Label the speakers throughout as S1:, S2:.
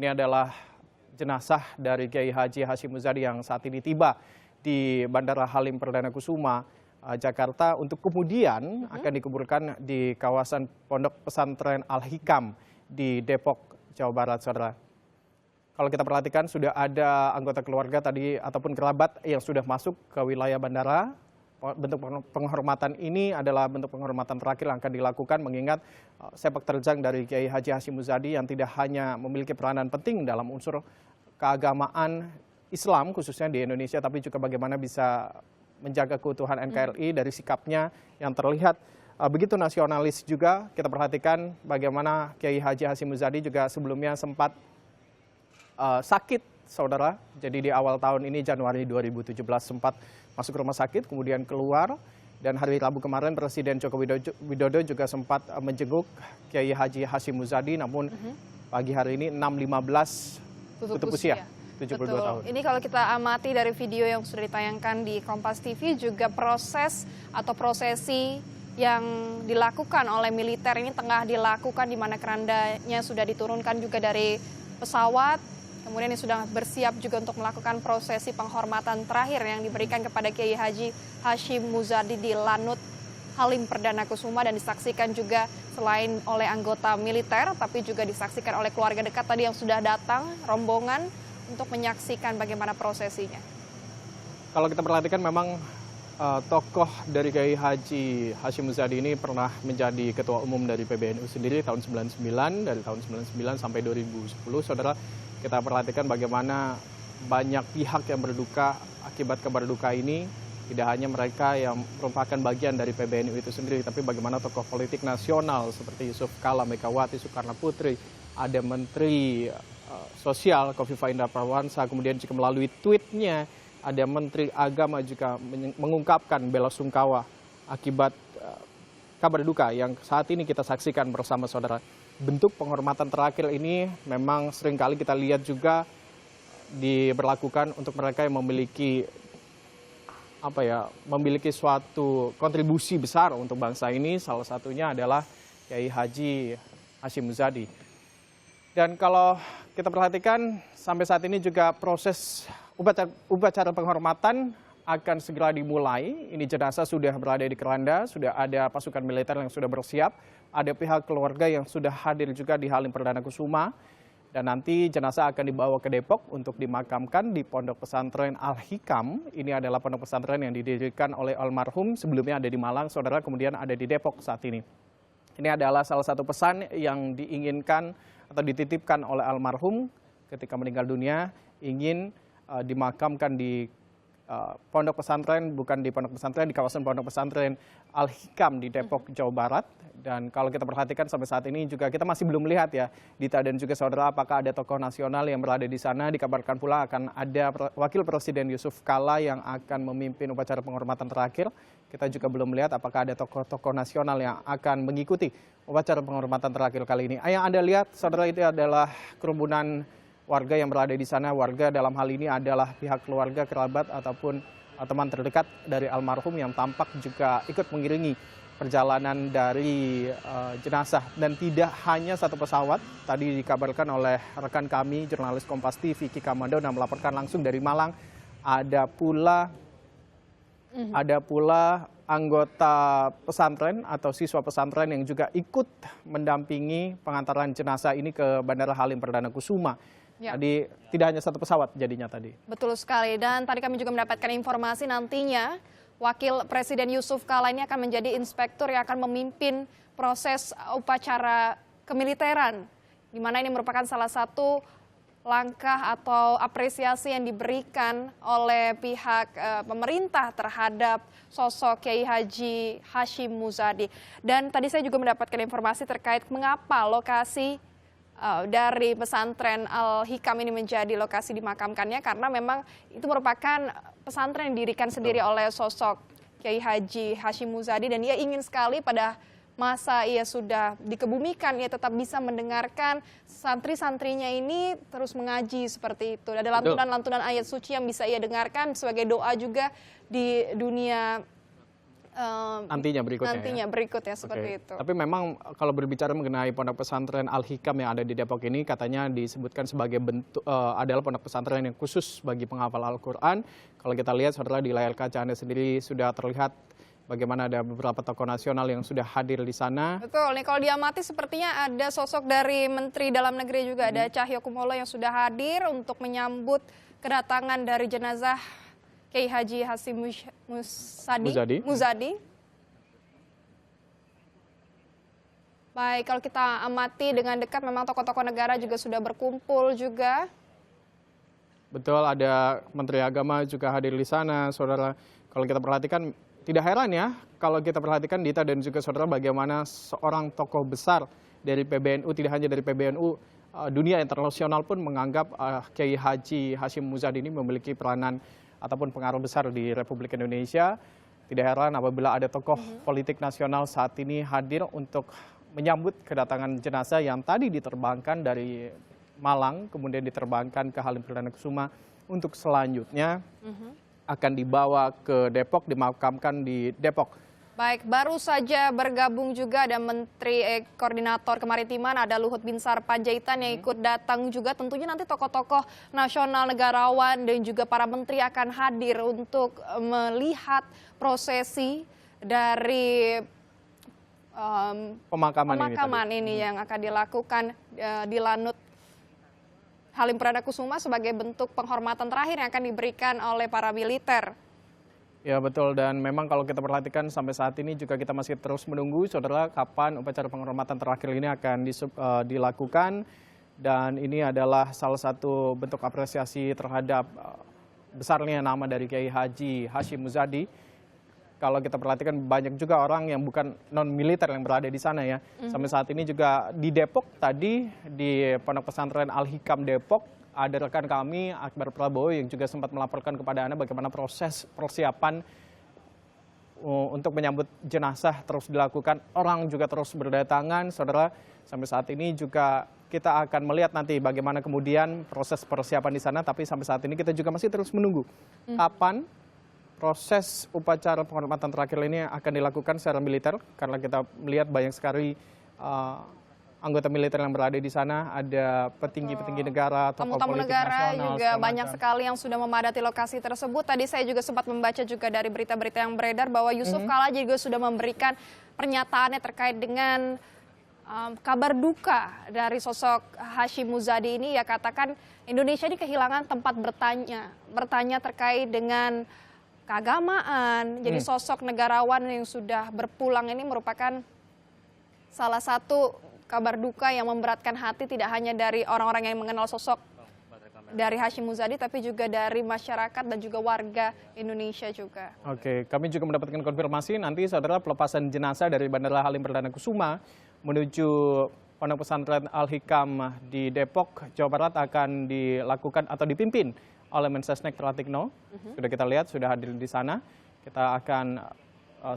S1: Ini adalah jenazah dari Kiai Haji Hashim Muzadi yang saat ini tiba di Bandara Halim Perdana Kusuma, Jakarta, untuk kemudian akan dikuburkan di kawasan Pondok Pesantren Al-Hikam di Depok, Jawa Barat, saudara. Kalau kita perhatikan sudah ada anggota keluarga tadi ataupun kerabat yang sudah masuk ke wilayah bandara. Bentuk penghormatan ini adalah bentuk penghormatan terakhir yang akan dilakukan mengingat sepak terjang dari Kiai Haji Hashim Muzadi yang tidak hanya memiliki peranan penting dalam unsur keagamaan Islam khususnya di Indonesia, tapi juga bagaimana bisa menjaga keutuhan NKRI dari sikapnya yang terlihat begitu nasionalis juga. Kita perhatikan bagaimana Kiai Haji Hashim Muzadi juga sebelumnya sempat sakit, saudara. Jadi di awal tahun ini, Januari 2017, sempat masuk rumah sakit, kemudian keluar. Dan hari Rabu kemarin Presiden Joko Widodo juga sempat menjenguk Kiai Haji Hashim Muzadi, namun pagi hari ini 6.15 tutup usia. 72 tahun.
S2: Ini kalau kita amati dari video yang sudah ditayangkan di Kompas TV, juga proses atau prosesi yang dilakukan oleh militer ini tengah dilakukan, di mana kerandanya sudah diturunkan juga dari pesawat. Kemudian ini sudah bersiap juga untuk melakukan prosesi penghormatan terakhir yang diberikan kepada Kiai Haji Hashim Muzadi di Lanut Halim Perdana Kusuma, dan disaksikan juga selain oleh anggota militer, tapi juga disaksikan oleh keluarga dekat tadi yang sudah datang, rombongan, untuk menyaksikan bagaimana prosesinya.
S1: Kalau kita perhatikan memang tokoh dari Kiai Haji Hashim Muzadi ini pernah menjadi ketua umum dari PBNU sendiri tahun 99, dari tahun 99 sampai 2010, saudara. Kita perhatikan bagaimana banyak pihak yang berduka akibat kabar duka ini. Tidak hanya mereka yang merupakan bagian dari PBNU itu sendiri, tapi bagaimana tokoh politik nasional seperti Yusuf Kala, Megawati Soekarno Putri, ada Menteri Sosial Kofifa Indar Parawansa, kemudian juga melalui tweetnya ada Menteri Agama juga mengungkapkan bela sungkawa akibat kabar duka yang saat ini kita saksikan bersama, saudara. Bentuk penghormatan terakhir ini memang seringkali kita lihat juga diberlakukan untuk mereka yang memiliki memiliki suatu kontribusi besar untuk bangsa ini. Salah satunya adalah Kiai Haji Hashim Muzadi. Dan kalau kita perhatikan sampai saat ini juga proses upacara penghormatan akan segera dimulai. Ini jenazah sudah berada di keranda, sudah ada pasukan militer yang sudah bersiap. Ada pihak keluarga yang sudah hadir juga di Halim Perdana Kusuma. Dan nanti jenazah akan dibawa ke Depok untuk dimakamkan di Pondok Pesantren Al-Hikam. Ini adalah pondok pesantren yang didirikan oleh almarhum, sebelumnya ada di Malang, saudara, kemudian ada di Depok saat ini. Ini adalah salah satu pesan yang diinginkan atau dititipkan oleh almarhum ketika meninggal dunia, ingin dimakamkan di pondok pesantren, bukan di pondok pesantren, di kawasan Pondok Pesantren Al-Hikam di Depok, Jawa Barat. Dan kalau kita perhatikan sampai saat ini juga kita masih belum lihat ya, Dita dan juga saudara, apakah ada tokoh nasional yang berada di sana. Dikabarkan pula akan ada Wakil Presiden Yusuf Kala yang akan memimpin upacara penghormatan terakhir. Kita juga belum melihat apakah ada tokoh-tokoh nasional yang akan mengikuti upacara penghormatan terakhir kali ini. Yang Anda lihat, saudara, itu adalah kerumunan warga yang berada di sana. Warga dalam hal ini adalah pihak keluarga, kerabat, ataupun teman terdekat dari almarhum yang tampak juga ikut mengiringi perjalanan dari jenazah. Dan tidak hanya satu pesawat, tadi dikabarkan oleh rekan kami, jurnalis Kompas TV, Kiki Kamando, yang melaporkan langsung dari Malang. Ada pula anggota pesantren atau siswa pesantren yang juga ikut mendampingi pengantaran jenazah ini ke Bandara Halim Perdana Kusuma. Ya. Tadi tidak hanya satu pesawat jadinya tadi.
S2: Betul sekali, dan tadi kami juga mendapatkan informasi nantinya Wakil Presiden Yusuf Kala ini akan menjadi inspektur yang akan memimpin proses upacara kemiliteran, di mana ini merupakan salah satu langkah atau apresiasi yang diberikan oleh pihak pemerintah terhadap sosok Kiai Haji Hashim Muzadi. Dan tadi saya juga mendapatkan informasi terkait mengapa lokasi dari pesantren Al-Hikam ini menjadi lokasi dimakamkannya, karena memang itu merupakan pesantren yang didirikan sendiri oleh sosok Kiai Haji Hashim Muzadi, dan ia ingin sekali pada masa ia sudah dikebumikan, ia tetap bisa mendengarkan santri-santrinya ini terus mengaji seperti itu. Ada lantunan-lantunan ayat suci yang bisa ia dengarkan sebagai doa juga di dunia
S1: nantinya berikutnya.
S2: Nantinya
S1: ya?
S2: berikutnya seperti
S1: Oke.
S2: itu.
S1: Tapi memang kalau berbicara mengenai pondok pesantren Al-Hikam yang ada di Depok ini katanya disebutkan sebagai bentuk adalah pondok pesantren yang khusus bagi penghafal Al-Qur'an. Kalau kita lihat saudara di layar kaca Anda sendiri sudah terlihat bagaimana ada beberapa tokoh nasional yang sudah hadir di sana.
S2: Betul, nih kalau diamati sepertinya ada sosok dari Menteri Dalam Negeri juga, ada Cahyokumolo yang sudah hadir untuk menyambut kedatangan dari jenazah Kiai Haji Hasyim Muzadi. Baik, kalau kita amati dengan dekat memang tokoh-tokoh negara juga sudah berkumpul juga.
S1: Betul, ada Menteri Agama juga hadir di sana, saudara. Kalau kita perhatikan, tidak heran ya, kalau kita perhatikan Dita dan juga saudara bagaimana seorang tokoh besar dari PBNU, tidak hanya dari PBNU, dunia internasional pun menganggap Kiai Haji Hasyim Muzadi ini memiliki peranan ataupun pengaruh besar di Republik Indonesia. Tidak heran apabila ada tokoh politik nasional saat ini hadir untuk menyambut kedatangan jenazah yang tadi diterbangkan dari Malang, kemudian diterbangkan ke Halim Perdana Kusuma untuk selanjutnya akan dibawa ke Depok, dimakamkan di Depok.
S2: Baik, baru saja bergabung juga ada Menteri Koordinator Kemaritiman, ada Luhut Binsar Panjaitan yang ikut datang juga. Tentunya nanti tokoh-tokoh nasional, negarawan, dan juga para menteri akan hadir untuk melihat prosesi dari pemakaman ini yang akan dilakukan di Lanut Halim Perdana Kusuma sebagai bentuk penghormatan terakhir yang akan diberikan oleh para militer.
S1: Ya betul, dan memang kalau kita perhatikan sampai saat ini juga kita masih terus menunggu saudara kapan upacara penghormatan terakhir ini akan dilakukan, dan ini adalah salah satu bentuk apresiasi terhadap besarnya nama dari Kiai Haji Hasyim Muzadi. Kalau kita perhatikan banyak juga orang yang bukan non-militer yang berada di sana ya. Sampai saat ini juga di Depok tadi, di Pondok Pesantren Al-Hikam Depok, ada rekan kami, Akbar Prabowo, yang juga sempat melaporkan kepada Anda bagaimana proses persiapan untuk menyambut jenazah terus dilakukan. Orang juga terus berdatangan, saudara. Sampai saat ini juga kita akan melihat nanti bagaimana kemudian proses persiapan di sana. Tapi sampai saat ini kita juga masih terus menunggu kapan proses upacara penghormatan terakhir ini akan dilakukan secara militer. Karena kita melihat banyak sekali anggota militer yang berada di sana, ada petinggi-petinggi negara, tokoh
S2: tamu-tamu
S1: politik
S2: negara
S1: nasional,
S2: juga banyak sekali yang sudah memadati lokasi tersebut. Tadi saya juga sempat membaca juga dari berita-berita yang beredar bahwa Yusuf Kala juga sudah memberikan pernyataannya terkait dengan kabar duka dari sosok Hasyim Muzadi ini. Ya, katakan Indonesia ini kehilangan tempat bertanya terkait dengan keagamaan. Jadi sosok negarawan yang sudah berpulang ini merupakan salah satu kabar duka yang memberatkan hati tidak hanya dari orang-orang yang mengenal sosok dari Hasyim Muzadi, tapi juga dari masyarakat dan juga warga Indonesia juga. Oke,
S1: kami juga mendapatkan konfirmasi nanti saudara pelepasan jenazah dari Bandara Halim Perdana Kusuma menuju Pondok Pesantren Al-Hikam di Depok, Jawa Barat akan dilakukan atau dipimpin oleh Mensesnek Pratikno. Sudah kita lihat, sudah hadir di sana. Kita akan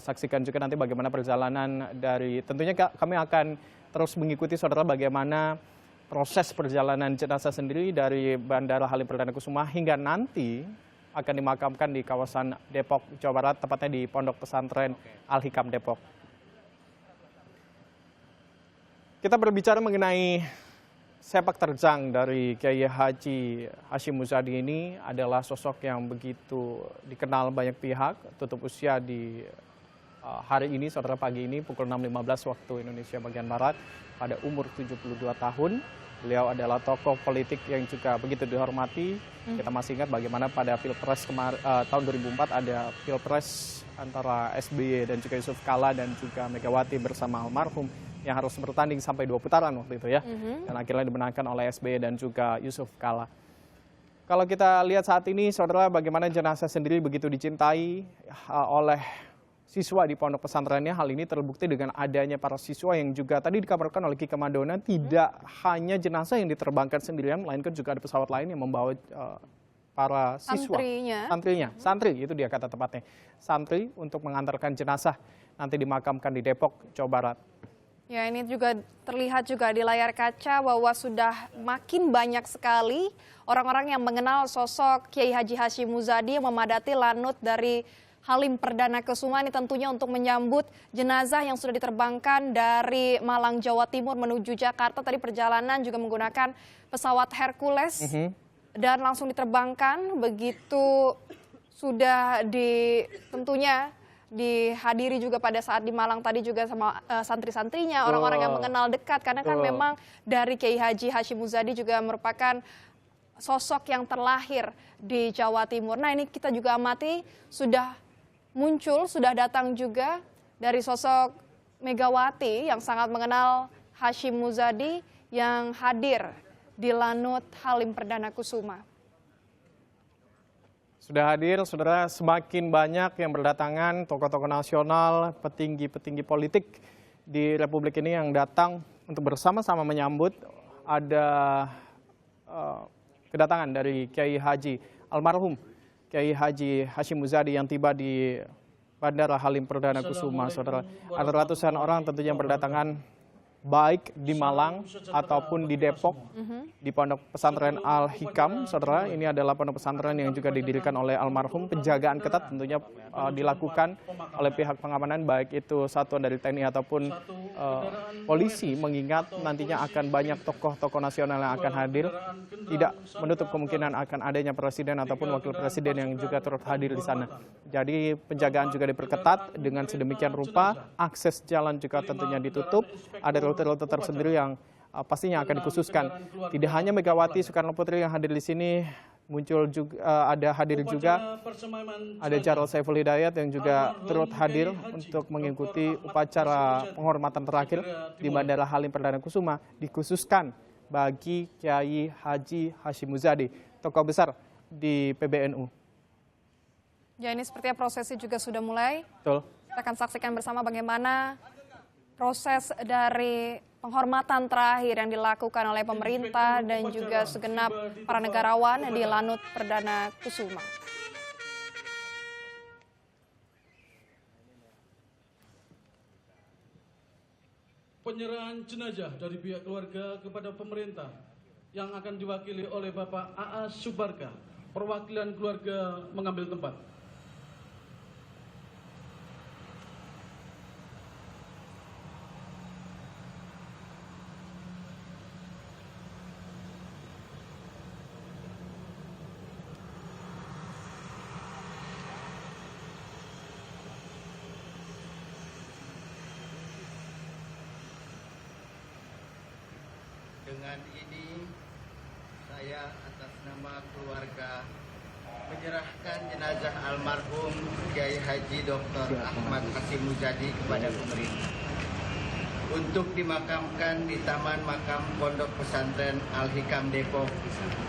S1: saksikan juga nanti bagaimana perjalanan dari, tentunya kami akan terus mengikuti saudara bagaimana proses perjalanan jenazah sendiri dari Bandara Halim Perdana Kusuma hingga nanti akan dimakamkan di kawasan Depok, Jawa Barat, tepatnya di Pondok Pesantren Al-Hikam Depok. Kita berbicara mengenai sepak terjang dari Kiai Haji Hasyim Muzadi ini adalah sosok yang begitu dikenal banyak pihak, tutup usia di hari ini, saudara, pagi ini pukul 6.15 waktu Indonesia bagian Barat pada umur 72 tahun. Beliau adalah tokoh politik yang juga begitu dihormati. Kita masih ingat bagaimana pada Pilpres tahun 2004 ada Pilpres antara SBY dan juga Yusuf Kala dan juga Megawati bersama almarhum yang harus bertanding sampai 2 putaran waktu itu ya. Dan akhirnya dimenangkan oleh SBY dan juga Yusuf Kala. Kalau kita lihat saat ini, saudara, bagaimana jenazah sendiri begitu dicintai oleh siswa di pondok pesantrennya. Hal ini terbukti dengan adanya para siswa yang juga tadi dikabarkan oleh Kika Madona, tidak hanya jenazah yang diterbangkan sendirian, melainkan juga ada pesawat lain yang membawa para siswa. Santri, itu dia kata tepatnya. Santri untuk mengantarkan jenazah nanti dimakamkan di Depok, Jawa Barat.
S2: Ya, ini juga terlihat juga di layar kaca bahwa sudah makin banyak sekali orang-orang yang mengenal sosok Kiai Haji Hasyim Muzadi yang memadati lanut dari Halim Perdana Kusuma ini tentunya untuk menyambut jenazah yang sudah diterbangkan dari Malang, Jawa Timur menuju Jakarta. Tadi perjalanan juga menggunakan pesawat Hercules dan langsung diterbangkan. Begitu sudah tentunya dihadiri juga pada saat di Malang tadi juga sama santri-santrinya, orang-orang yang mengenal dekat. Karena kan memang dari Kiai Haji Hashim Muzadi juga merupakan sosok yang terlahir di Jawa Timur. Nah ini kita juga amati sudah muncul, sudah datang juga dari sosok Megawati yang sangat mengenal Hashim Muzadi yang hadir di Lanut Halim Perdana Kusuma.
S1: Sudah hadir, saudara, semakin banyak yang berdatangan, tokoh-tokoh nasional, petinggi-petinggi politik di Republik ini yang datang untuk bersama-sama menyambut. Ada kedatangan dari Kiai Haji almarhum Kiai Haji Hashim Muzadi yang tiba di Bandara Halim Perdana Kusuma, saudara. Ada ratusan orang tentunya yang berdatangan baik di Malang ataupun di Depok, di Pondok Pesantren Al-Hikam, saudara. Ini adalah pondok pesantren yang juga didirikan oleh almarhum. Penjagaan ketat tentunya dilakukan oleh pihak pengamanan, baik itu satuan dari TNI ataupun polisi, mengingat nantinya akan banyak tokoh-tokoh nasional yang akan hadir. Tidak menutup kemungkinan akan adanya presiden ataupun wakil presiden yang juga turut hadir di sana. Jadi penjagaan juga diperketat dengan sedemikian rupa, akses jalan juga tentunya ditutup. Ada rute-rute tersendiri yang pastinya akan dikhususkan. Tidak hanya Megawati Soekarno Putri yang hadir di sini, muncul juga hadir juga ada Jarod Saiful Hidayat yang juga turut hadir untuk mengikuti upacara penghormatan terakhir di Bandara Halim Perdana Kusuma, dikhususkan bagi Kiai Haji Hashim Muzadi, tokoh besar di PBNU.
S2: Ya, ini sepertinya prosesi juga sudah mulai.
S1: Betul.
S2: Kita akan saksikan bersama bagaimana proses dari penghormatan terakhir yang dilakukan oleh pemerintah dan juga segenap para negarawan di Lanut Perdana Kusuma.
S3: Penyerahan jenazah dari pihak keluarga kepada pemerintah yang akan diwakili oleh Bapak A.A. Subarka. Perwakilan keluarga mengambil tempat.
S4: Dengan ini, saya atas nama keluarga menyerahkan jenazah almarhum Kiai Haji Dr. Ahmad Hashim Muzadi kepada pemerintah untuk dimakamkan di Taman Makam Pondok Pesantren Al-Hikam Depok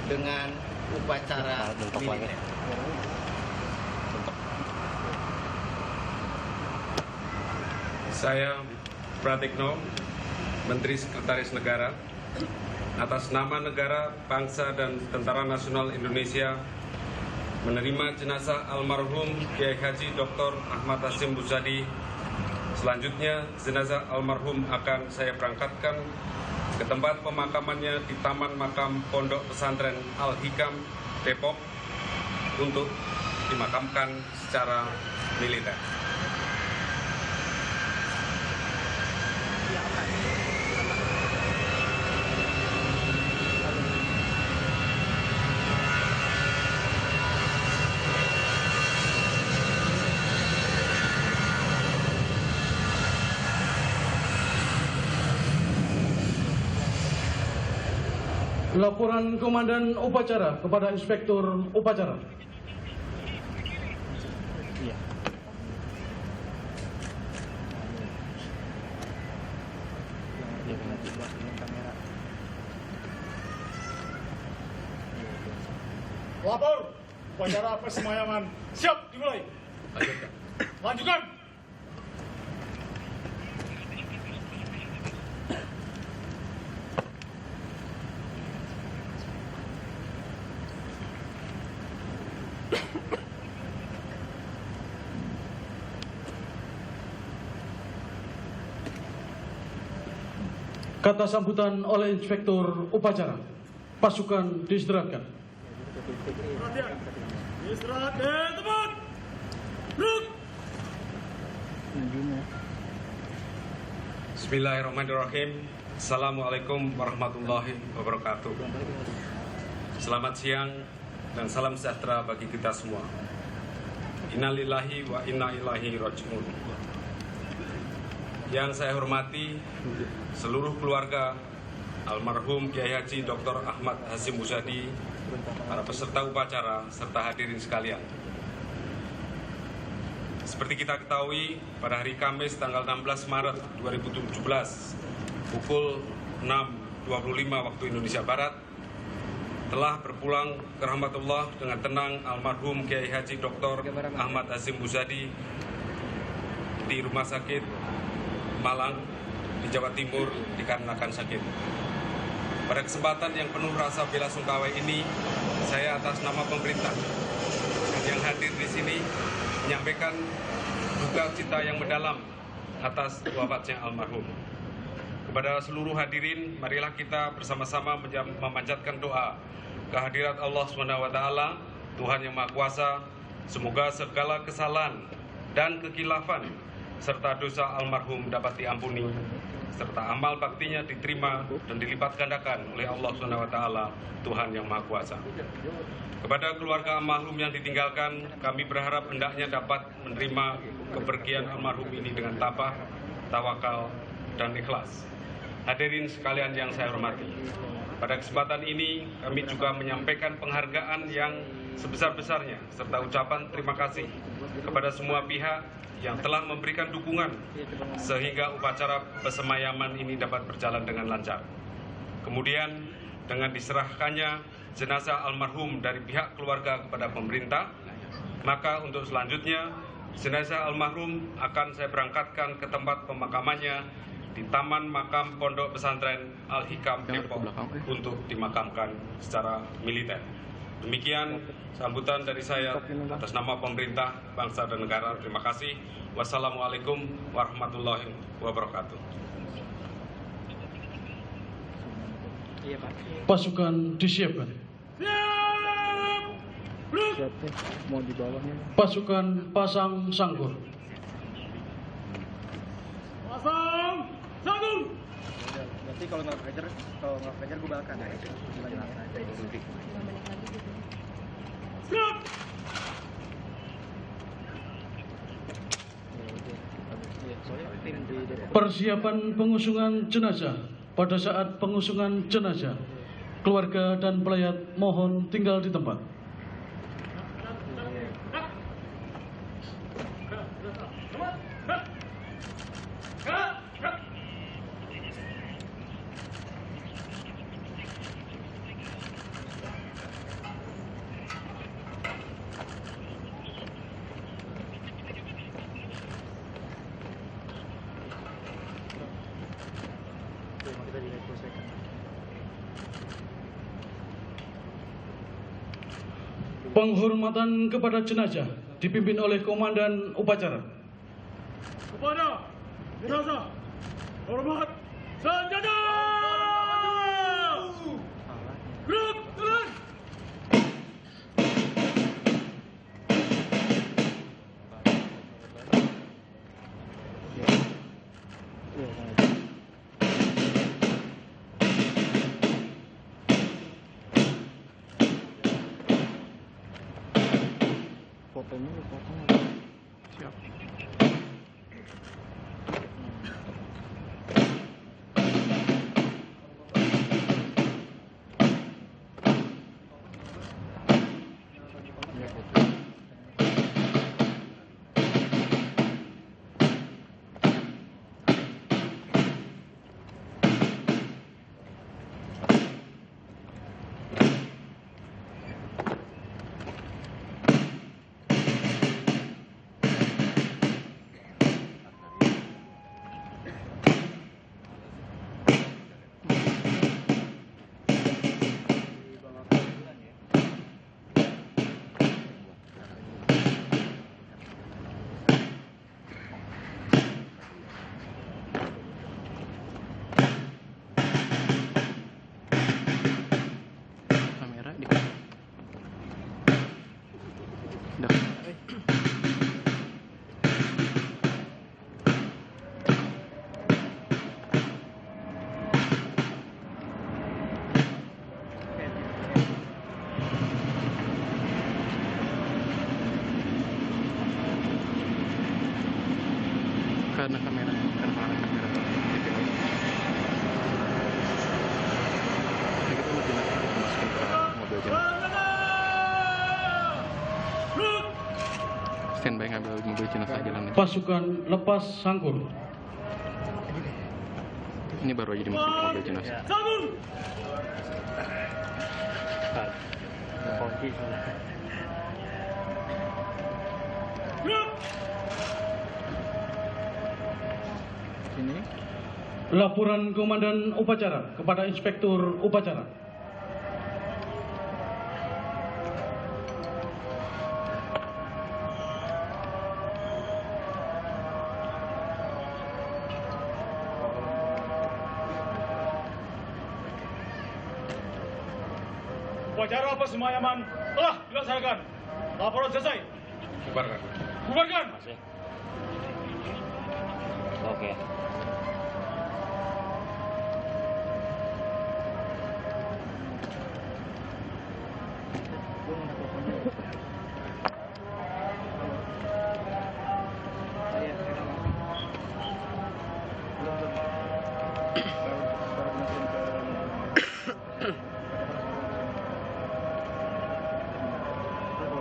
S4: dengan upacara militer.
S5: Saya Pratikno, Menteri Sekretaris Negara, atas nama negara, bangsa, dan Tentara Nasional Indonesia menerima jenazah almarhum Kiai Haji Dr. Ahmad Hashim Muzadi. Selanjutnya, jenazah almarhum akan saya berangkatkan ke tempat pemakamannya di Taman Makam Pondok Pesantren Al-Hikam, Depok, untuk dimakamkan secara militer.
S3: Laporan Komandan Upacara kepada Inspektur Upacara.
S6: Lapor, upacara persemayaman siap dimulai. Lanjutkan.
S3: Kata sambutan oleh Inspektur Upacara. Pasukan diistirahatkan.
S6: Perhatian. Istirahat di tempat.
S5: Bismillahirrahmanirrahim. Assalamualaikum warahmatullahi wabarakatuh. Selamat siang dan salam sejahtera bagi kita semua. Innalillahi wa inna ilaihi raji'un. Yang saya hormati seluruh keluarga almarhum Kiai Haji Dr. Ahmad Hasyim Muzadi, para peserta upacara serta hadirin sekalian. Seperti kita ketahui, pada hari Kamis tanggal 16 Maret 2017 pukul 6.25 waktu Indonesia Barat telah berpulang ke rahmatullah dengan tenang almarhum Kiai Haji Dr. Ahmad Hasyim Muzadi di Rumah Sakit Malang di Jawa Timur dikarenakan sakit. Pada kesempatan yang penuh rasa bela sungkawa ini, saya atas nama pemerintah yang hadir di sini menyampaikan duka cita yang mendalam atas wafatnya almarhum. Kepada seluruh hadirin, marilah kita bersama-sama memanjatkan doa kehadirat Allah SWT, Tuhan yang Maha Kuasa. Semoga segala kesalahan dan kekilafan serta dosa almarhum dapat diampuni, serta amal baktinya diterima dan dilipat gandakan oleh Allah SWT, Tuhan yang Maha Kuasa. Kepada keluarga almarhum yang ditinggalkan, kami berharap hendaknya dapat menerima kepergian almarhum ini dengan tabah, tawakal, dan ikhlas. Hadirin sekalian yang saya hormati, pada kesempatan ini kami juga menyampaikan penghargaan yang sebesar-besarnya serta ucapan terima kasih kepada semua pihak yang telah memberikan dukungan sehingga upacara pesemayaman ini dapat berjalan dengan lancar. Kemudian dengan diserahkannya jenazah almarhum dari pihak keluarga kepada pemerintah, maka untuk selanjutnya jenazah almarhum akan saya berangkatkan ke tempat pemakamannya di Taman Makam Pondok Pesantren Al-Hikam Depok untuk dimakamkan secara militer. Demikian sambutan dari saya atas nama pemerintah, bangsa dan negara. Terima kasih. Wassalamualaikum warahmatullahi wabarakatuh.
S3: Pasukan disiapkan. Pasukan pasang sangkur.
S6: Pasang sangkur.
S4: Nanti kalau nggak kejar gue bakar ya.
S6: Siap.
S3: Persiapan pengusungan jenazah. Pada saat pengusungan jenazah, keluarga dan pelayat mohon tinggal di tempat. Penghormatan kepada jenazah dipimpin oleh Komandan Upacara.
S6: Kepada jenazah hormat senjata. Gerak turun.
S7: Standby ngambil mobil jenazah jalan.
S3: pasukan lepas sangkur.
S7: Ini baru aja dimasukin ke mobil jenazah.
S6: Sanggun. Gerak.
S1: Ini
S3: Laporan Komandan Upacara kepada Inspektur Upacara.
S6: Upacara persemayaman telah dilaksanakan. Laporan selesai.
S5: Bubarkan.
S6: Bubarkan.
S8: Oke.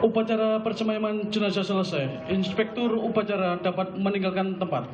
S3: Upacara persemayaman jenazah selesai. Inspektur upacara dapat meninggalkan tempat.